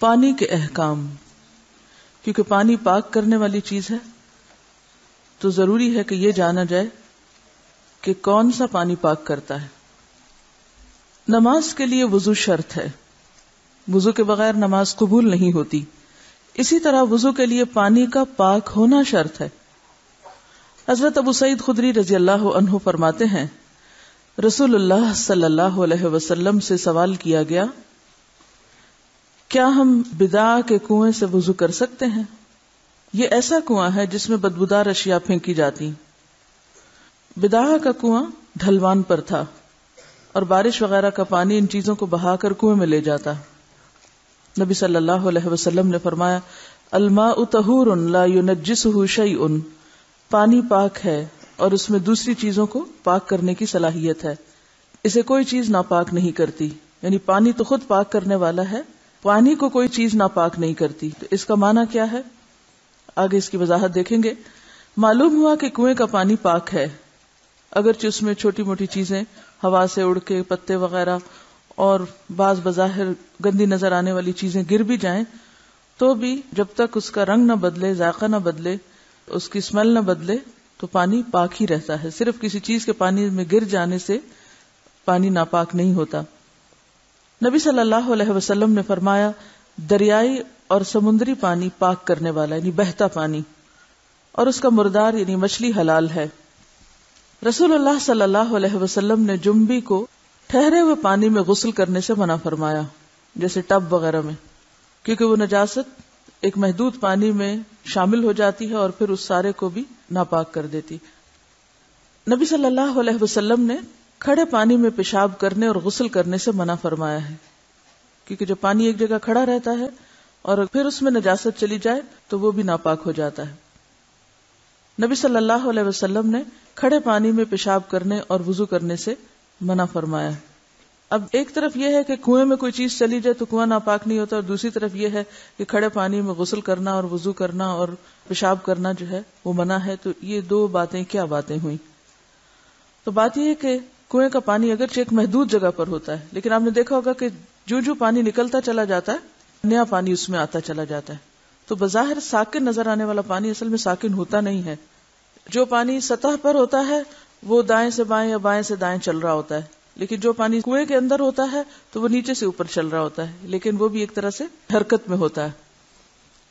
پانی کے احکام. کیونکہ پانی پاک کرنے والی چیز ہے تو ضروری ہے کہ یہ جانا جائے کہ کون سا پانی پاک کرتا ہے. نماز کے لیے وضو شرط ہے، وضو کے بغیر نماز قبول نہیں ہوتی. اسی طرح وضو کے لیے پانی کا پاک ہونا شرط ہے. حضرت ابو سعید خدری رضی اللہ عنہ فرماتے ہیں رسول اللہ صلی اللہ علیہ وسلم سے سوال کیا گیا کیا ہم بدع کے کنویں سے وضو کر سکتے ہیں؟ یہ ایسا کنواں ہے جس میں بدبودار اشیاء پھینکی جاتی. بدع کا کنواں ڈھلوان پر تھا اور بارش وغیرہ کا پانی ان چیزوں کو بہا کر کنویں میں لے جاتا. نبی صلی اللہ علیہ وسلم نے فرمایا الماء طہور لا ينجسه شیء، پانی پاک ہے اور اس میں دوسری چیزوں کو پاک کرنے کی صلاحیت ہے، اسے کوئی چیز ناپاک نہیں کرتی. یعنی پانی تو خود پاک کرنے والا ہے، پانی کو کوئی چیز ناپاک نہیں کرتی. تو اس کا معنی کیا ہے؟ آگے اس کی وضاحت دیکھیں گے. معلوم ہوا کہ کنویں کا پانی پاک ہے، اگرچہ اس میں چھوٹی موٹی چیزیں ہوا سے اڑ کے پتے وغیرہ اور بعض بظاہر گندی نظر آنے والی چیزیں گر بھی جائیں تو بھی جب تک اس کا رنگ نہ بدلے، ذائقہ نہ بدلے، اس کی اسمیل نہ بدلے تو پانی پاک ہی رہتا ہے. صرف کسی چیز کے پانی میں گر جانے سے پانی ناپاک نہیں ہوتا. نبی صلی اللہ علیہ وسلم نے فرمایا دریائی اور سمندری پانی پاک کرنے والا یعنی بہتا پانی، اور اس کا مردار یعنی مچھلی حلال ہے. رسول اللہ صلی اللہ علیہ وسلم نے جنبی کو ٹھہرے ہوئے پانی میں غسل کرنے سے منع فرمایا، جیسے ٹب وغیرہ میں، کیونکہ وہ نجاست ایک محدود پانی میں شامل ہو جاتی ہے اور پھر اس سارے کو بھی ناپاک کر دیتی. نبی صلی اللہ علیہ وسلم نے کھڑے پانی میں پیشاب کرنے اور غسل کرنے سے منع فرمایا ہے، کیونکہ جب پانی ایک جگہ کھڑا رہتا ہے اور پھر اس میں نجاست چلی جائے تو وہ بھی ناپاک ہو جاتا ہے. نبی صلی اللہ علیہ وسلم نے کھڑے پانی میں پیشاب کرنے اور وضو کرنے سے منع فرمایا. اب ایک طرف یہ ہے کہ کنویں میں کوئی چیز چلی جائے تو کنواں ناپاک نہیں ہوتا، اور دوسری طرف یہ ہے کہ کھڑے پانی میں غسل کرنا اور وضو کرنا اور پیشاب کرنا جو ہے وہ منع ہے. تو یہ دو باتیں کیا باتیں ہوئیں؟ تو بات یہ ہے کہ کنویں کا پانی اگرچہ ایک محدود جگہ پر ہوتا ہے، لیکن آپ نے دیکھا ہوگا کہ جو پانی نکلتا چلا جاتا ہے نیا پانی اس میں آتا چلا جاتا ہے. تو بظاہر ساکن نظر آنے والا پانی اصل میں ساکن ہوتا نہیں ہے. جو پانی سطح پر ہوتا ہے وہ دائیں سے بائیں یا بائیں سے دائیں چل رہا ہوتا ہے، لیکن جو پانی کنویں کے اندر ہوتا ہے تو وہ نیچے سے اوپر چل رہا ہوتا ہے، لیکن وہ بھی ایک طرح سے حرکت میں ہوتا ہے.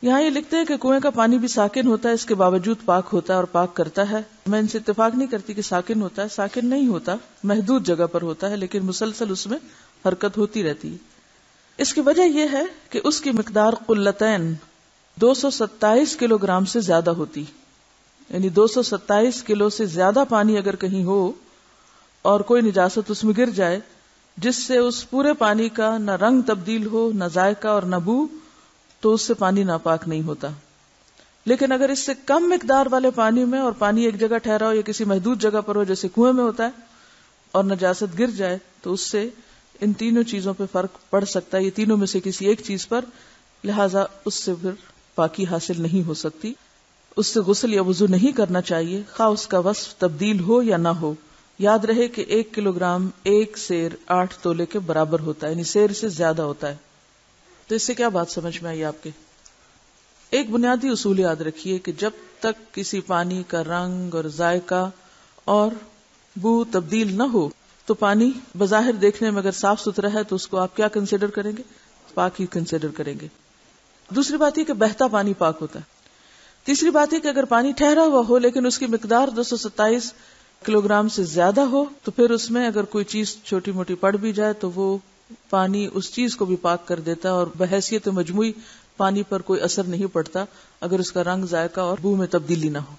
یہاں یہ لکھتے ہیں کہ کنویں کا پانی بھی ساکن ہوتا ہے، اس کے باوجود پاک ہوتا ہے اور پاک کرتا ہے. میں ان سے اتفاق نہیں کرتی کہ ساکن ہوتا ہے، ساکن نہیں ہوتا، محدود جگہ پر ہوتا ہے لیکن مسلسل اس میں حرکت ہوتی رہتی ہے. اس کی وجہ یہ ہے کہ اس کی مقدار قلتین 227 کلو گرام سے زیادہ ہوتی. یعنی 227 کلو سے زیادہ پانی اگر کہیں ہو اور کوئی نجاست اس میں گر جائے جس سے اس پورے پانی کا نہ رنگ تبدیل ہو، نہ ذائقہ اور نہ بو، تو اس سے پانی ناپاک نہیں ہوتا. لیکن اگر اس سے کم مقدار والے پانی میں اور پانی ایک جگہ ٹھہرا ہو یا کسی محدود جگہ پر ہو جیسے کنویں میں ہوتا ہے اور نجاست گر جائے تو اس سے ان تینوں چیزوں پہ فرق پڑ سکتا ہے، یہ تینوں میں سے کسی ایک چیز پر، لہٰذا اس سے پھر پاکی حاصل نہیں ہو سکتی. اس سے غسل یا وضو نہیں کرنا چاہیے، خواہ اس کا وصف تبدیل ہو یا نہ ہو. یاد رہے کہ 1 کلو گرام 1 سیر 8 تولے کے برابر ہوتا ہے، یعنی سیر سے زیادہ ہوتا ہے. تو اس سے کیا بات سمجھ میں آئی آپ کے؟ ایک بنیادی اصول یاد رکھیے کہ جب تک کسی پانی کا رنگ اور ذائقہ اور بو تبدیل نہ ہو تو پانی بظاہر دیکھنے میں اگر صاف ستھرا ہے تو اس کو آپ کیا کنسیڈر کریں گے؟ پاک ہی کنسیڈر کریں گے. دوسری بات یہ کہ بہتا پانی پاک ہوتا ہے. تیسری بات یہ کہ اگر پانی ٹھہرا ہوا ہو لیکن اس کی مقدار 227 کلو گرام سے زیادہ ہو تو پھر اس میں اگر کوئی چیز چھوٹی موٹی پڑ بھی جائے تو وہ پانی اس چیز کو بھی پاک کر دیتا ہے اور بحیثیت مجموعی پانی پر کوئی اثر نہیں پڑتا اگر اس کا رنگ، ذائقہ اور بو میں تبدیلی نہ ہو.